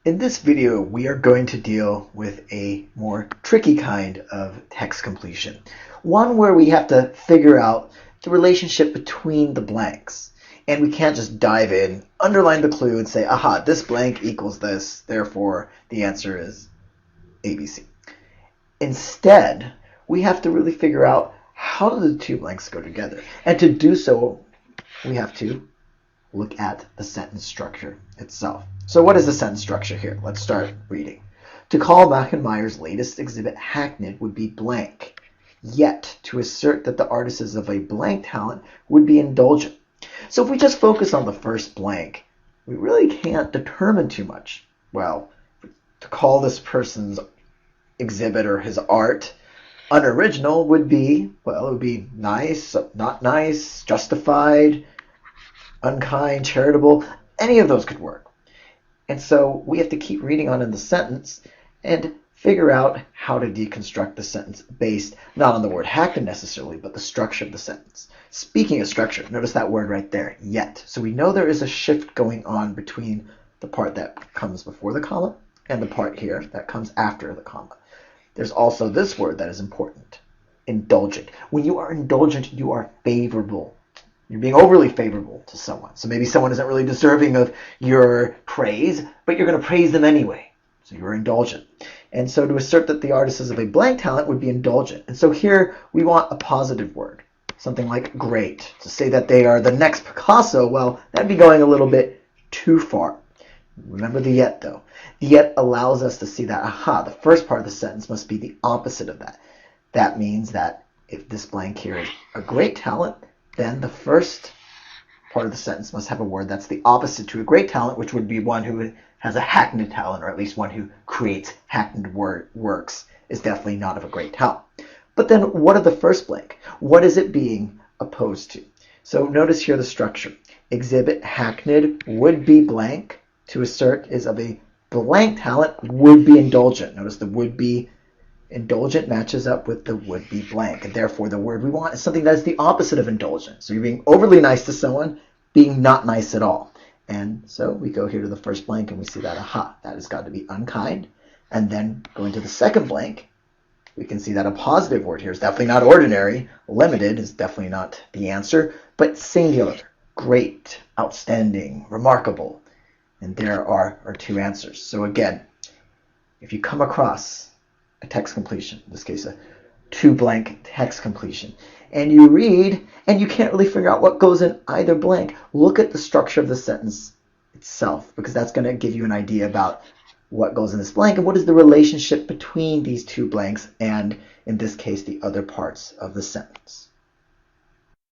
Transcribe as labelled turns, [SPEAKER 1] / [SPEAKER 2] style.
[SPEAKER 1] In this video, we are going to deal with a more tricky kind of text completion. One where we have to figure out the relationship between the blanks. And we can't just dive in, underline the clue, and say, aha, this blank equals this, therefore the answer is ABC. Instead, we have to really figure out how do the two blanks go together. And to do so, we have to look at the sentence structure itself. So what is the sentence structure here? Let's start reading. To call Machenmeyer's latest exhibit hackneyed would be blank. Yet, to assert that the artist is of a blank talent would be indulgent. So if we just focus on the first blank, we really can't determine too much. Well, to call this person's exhibit or his art unoriginal would be, well, it would be nice, not nice, justified, unkind, charitable. Any of those could work. And so we have to keep reading on in the sentence and figure out how to deconstruct the sentence based not on the word hackneyed necessarily, but the structure of the sentence. Speaking of structure, notice that word right there, yet. So we know there is a shift going on between the part that comes before the comma and the part here that comes after the comma. There's also this word that is important, indulgent. When you are indulgent, you are favorable. You're being overly favorable to someone. So maybe someone isn't really deserving of your praise, but you're going to praise them anyway. So you're indulgent. And so to assert that the artist is of a blank talent would be indulgent. And so here we want a positive word, something like great. To say that they are the next Picasso, well, that'd be going a little bit too far. Remember the yet, though. The yet allows us to see that, aha, the first part of the sentence must be the opposite of that. That means that if this blank here is a great talent, then the first part of the sentence must have a word that's the opposite to a great talent, which would be one who has a hackneyed talent, or at least one who creates hackneyed works, is definitely not of a great talent. But then what of the first blank? What is it being opposed to? So notice here the structure. Exhibit hackneyed would be blank. To assert is of a blank talent would be indulgent. Notice the would be indulgent matches up with the would be blank, and therefore the word we want is something that is the opposite of indulgent. So you're being overly nice to someone, being not nice at all. And so we go here to the first blank and we see that, aha, that has got to be unkind. And then going to the second blank, we can see that a positive word here is definitely not ordinary. Limited is definitely not the answer, but singular, great, outstanding, remarkable. And there are our two answers. So again, if you come across a text completion, in this case a two blank text completion, and you read and you can't really figure out what goes in either blank, look at the structure of the sentence itself, because that's going to give you an idea about what goes in this blank and what is the relationship between these two blanks and, in this case, the other parts of the sentence.